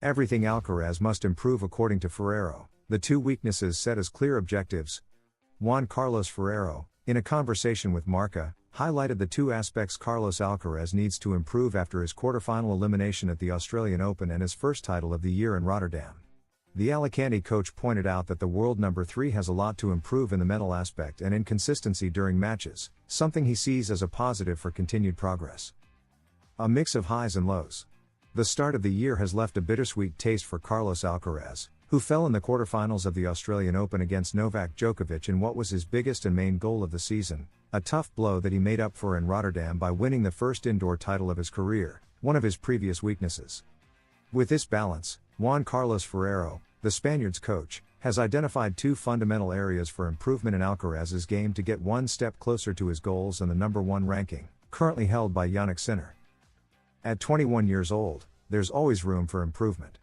Everything Alcaraz must improve according to Ferrero, the two weaknesses set as clear objectives. Juan Carlos Ferrero, in a conversation with Marca, highlighted the two aspects Carlos Alcaraz needs to improve after his quarterfinal elimination at the Australian Open and his first title of the year in Rotterdam. The Alicante coach pointed out that the world number 3 has a lot to improve in the mental aspect and inconsistency during matches, something he sees as a positive for continued progress. A mix of highs and lows. The start of the year has left a bittersweet taste for Carlos Alcaraz, who fell in the quarterfinals of the Australian Open against Novak Djokovic in what was his biggest and main goal of the season, a tough blow that he made up for in Rotterdam by winning the first indoor title of his career, one of his previous weaknesses. With this balance, Juan Carlos Ferrero, the Spaniard's coach, has identified two fundamental areas for improvement in Alcaraz's game to get one step closer to his goals and the number 1 ranking, currently held by Jannik Sinner. At 21 years old, there's always room for improvement.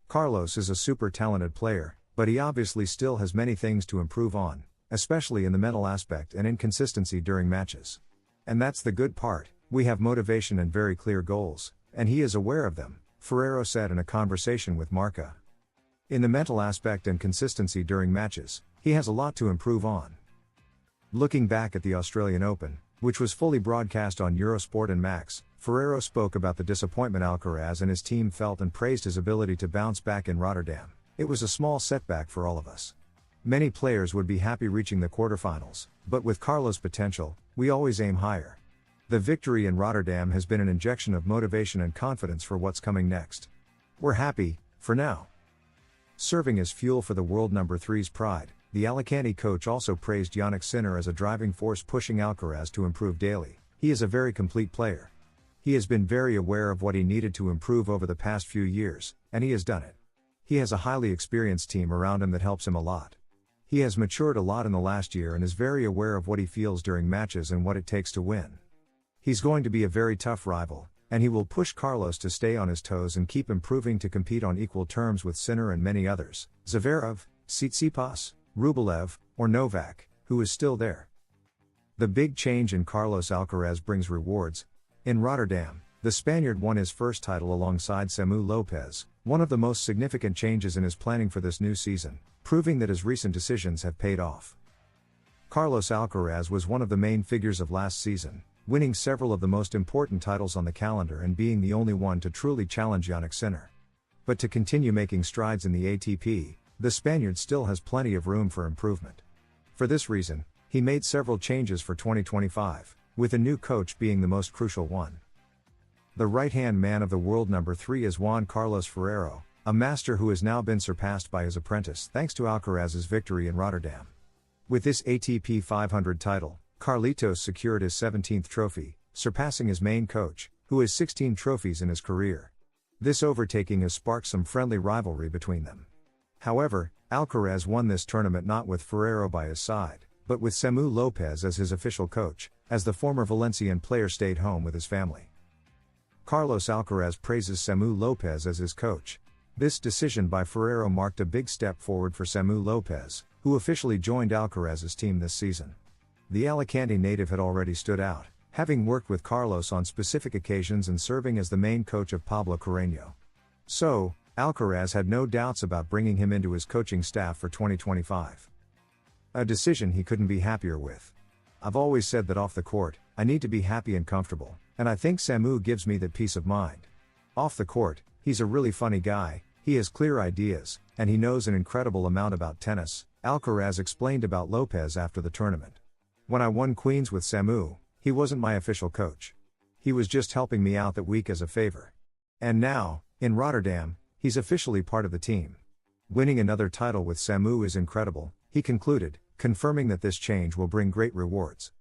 Carlos is a super talented player, but he obviously still has many things to improve on, especially in the mental aspect and inconsistency during matches. And that's the good part, we have motivation and very clear goals, and he is aware of them, Ferrero said in a conversation with Marca. In the mental aspect and consistency during matches, he has a lot to improve on. Looking back at the Australian Open, which was fully broadcast on Eurosport and Max, Ferrero spoke about the disappointment Alcaraz and his team felt and praised his ability to bounce back in Rotterdam. It was a small setback for all of us. Many players would be happy reaching the quarterfinals, but with Carlos' potential, we always aim higher. The victory in Rotterdam has been an injection of motivation and confidence for what's coming next. We're happy, for now. Serving as fuel for the world number 3's pride, the Alicante coach also praised Jannik Sinner as a driving force pushing Alcaraz to improve daily. He is a very complete player. He has been very aware of what he needed to improve over the past few years, and he has done it. He has a highly experienced team around him that helps him a lot. He has matured a lot in the last year and is very aware of what he feels during matches and what it takes to win. He's going to be a very tough rival, and he will push Carlos to stay on his toes and keep improving to compete on equal terms with Sinner and many others, Zverev, Tsitsipas, Rublev, or Novak, who is still there. The big change in Carlos Alcaraz brings rewards. In Rotterdam, the Spaniard won his first title alongside Samu Lopez, one of the most significant changes in his planning for this new season, proving that his recent decisions have paid off. Carlos Alcaraz was one of the main figures of last season, winning several of the most important titles on the calendar and being the only one to truly challenge Jannik Sinner. But to continue making strides in the ATP, the Spaniard still has plenty of room for improvement. For this reason, he made several changes for 2025, with a new coach being the most crucial one. The right-hand man of the world number 3 is Juan Carlos Ferrero, a master who has now been surpassed by his apprentice thanks to Alcaraz's victory in Rotterdam. With this ATP 500 title, Carlitos secured his 17th trophy, surpassing his main coach, who has 16 trophies in his career. This overtaking has sparked some friendly rivalry between them. However, Alcaraz won this tournament not with Ferrero by his side, but with Samu Lopez as his official coach, as the former Valencian player stayed home with his family. Carlos Alcaraz praises Samu Lopez as his coach. This decision by Ferrero marked a big step forward for Samu Lopez, who officially joined Alcaraz's team this season. The Alicante native had already stood out, having worked with Carlos on specific occasions and serving as the main coach of Pablo Carreño. So, Alcaraz had no doubts about bringing him into his coaching staff for 2025. A decision he couldn't be happier with. I've always said that off the court, I need to be happy and comfortable, and I think Samu gives me that peace of mind. Off the court, he's a really funny guy, he has clear ideas, and he knows an incredible amount about tennis, Alcaraz explained about Lopez after the tournament. When I won Queens with Samu, he wasn't my official coach. He was just helping me out that week as a favor. And now, in Rotterdam, he's officially part of the team. Winning another title with Samu is incredible, he concluded, confirming that this change will bring great rewards.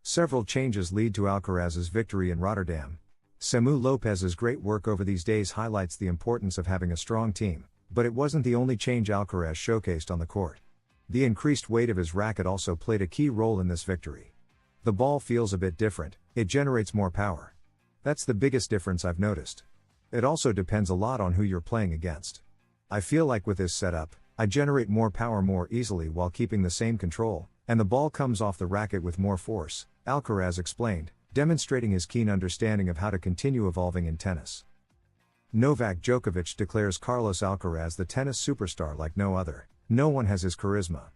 Several changes lead to Alcaraz's victory in Rotterdam. Samu Lopez's great work over these days highlights the importance of having a strong team, but it wasn't the only change Alcaraz showcased on the court. The increased weight of his racket also played a key role in this victory. The ball feels a bit different, it generates more power. That's the biggest difference I've noticed. It also depends a lot on who you're playing against. I feel like with this setup, I generate more power more easily while keeping the same control, and the ball comes off the racket with more force, Alcaraz explained, demonstrating his keen understanding of how to continue evolving in tennis. Novak Djokovic declares Carlos Alcaraz the tennis superstar like no other. No one has his charisma.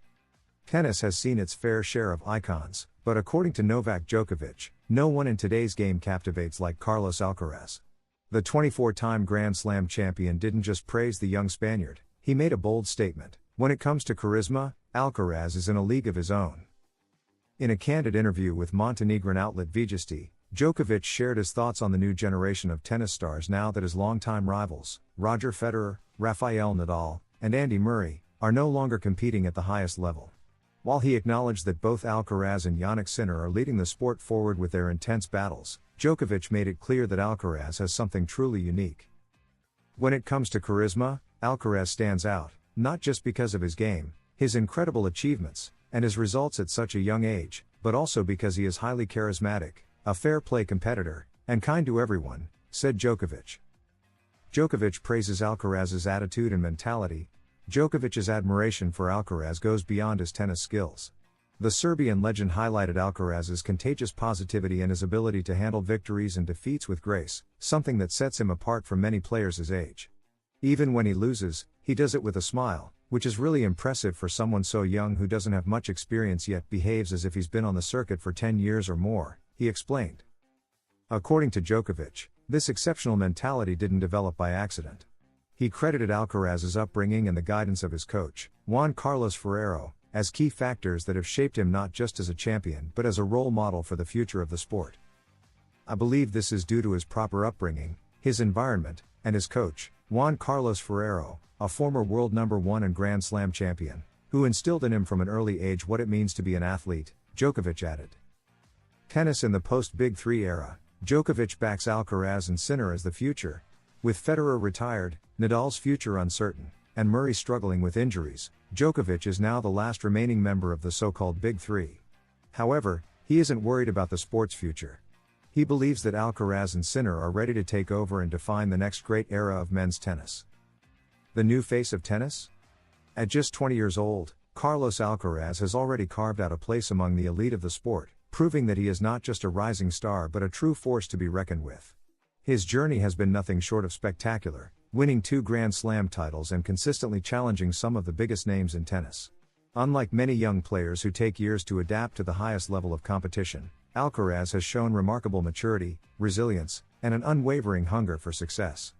Tennis has seen its fair share of icons, but according to Novak Djokovic, no one in today's game captivates like Carlos Alcaraz. The 24-time Grand Slam champion didn't just praise the young Spaniard, he made a bold statement. When it comes to charisma, Alcaraz is in a league of his own. In a candid interview with Montenegrin outlet Vijesti, Djokovic shared his thoughts on the new generation of tennis stars now that his longtime rivals, Roger Federer, Rafael Nadal, and Andy Murray, are no longer competing at the highest level. While he acknowledged that both Alcaraz and Jannik Sinner are leading the sport forward with their intense battles, Djokovic made it clear that Alcaraz has something truly unique. When it comes to charisma, Alcaraz stands out, not just because of his game, his incredible achievements, and his results at such a young age, but also because he is highly charismatic, a fair play competitor, and kind to everyone, said Djokovic. Djokovic praises Alcaraz's attitude and mentality. Djokovic's admiration for Alcaraz goes beyond his tennis skills. The Serbian legend highlighted Alcaraz's contagious positivity and his ability to handle victories and defeats with grace, something that sets him apart from many players his age. Even when he loses, he does it with a smile, which is really impressive for someone so young who doesn't have much experience yet behaves as if he's been on the circuit for 10 years or more, he explained. According to Djokovic, this exceptional mentality didn't develop by accident. He credited Alcaraz's upbringing and the guidance of his coach, Juan Carlos Ferrero, as key factors that have shaped him not just as a champion but as a role model for the future of the sport. I believe this is due to his proper upbringing, his environment, and his coach, Juan Carlos Ferrero, a former world number 1 and Grand Slam champion, who instilled in him from an early age what it means to be an athlete, Djokovic added. Tennis in the post-Big Three era, Djokovic backs Alcaraz and Sinner as the future. With Federer retired, Nadal's future uncertain, and Murray struggling with injuries, Djokovic is now the last remaining member of the so-called Big Three. However, he isn't worried about the sport's future. He believes that Alcaraz and Sinner are ready to take over and define the next great era of men's tennis. The new face of tennis? At just 20 years old, Carlos Alcaraz has already carved out a place among the elite of the sport, proving that he is not just a rising star but a true force to be reckoned with. His journey has been nothing short of spectacular, winning 2 Grand Slam titles and consistently challenging some of the biggest names in tennis. Unlike many young players who take years to adapt to the highest level of competition, Alcaraz has shown remarkable maturity, resilience, and an unwavering hunger for success.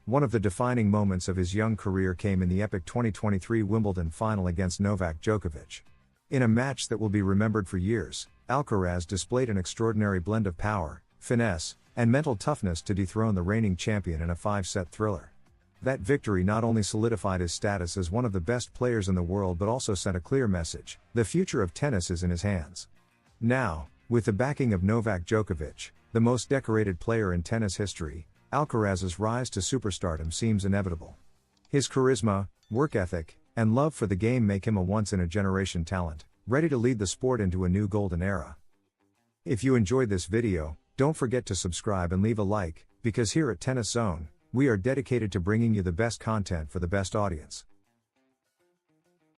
One of the defining moments of his young career came in the epic 2023 Wimbledon final against Novak Djokovic. In a match that will be remembered for years, Alcaraz displayed an extraordinary blend of power, finesse, and mental toughness to dethrone the reigning champion in a 5-set thriller. That victory not only solidified his status as one of the best players in the world but also sent a clear message: the future of tennis is in his hands. Now, with the backing of Novak Djokovic, the most decorated player in tennis history, Alcaraz's rise to superstardom seems inevitable. His charisma, work ethic, and love for the game make him a once-in-a-generation talent, ready to lead the sport into a new golden era. If you enjoyed this video, don't forget to subscribe and leave a like, because here at Tennis Zone, we are dedicated to bringing you the best content for the best audience.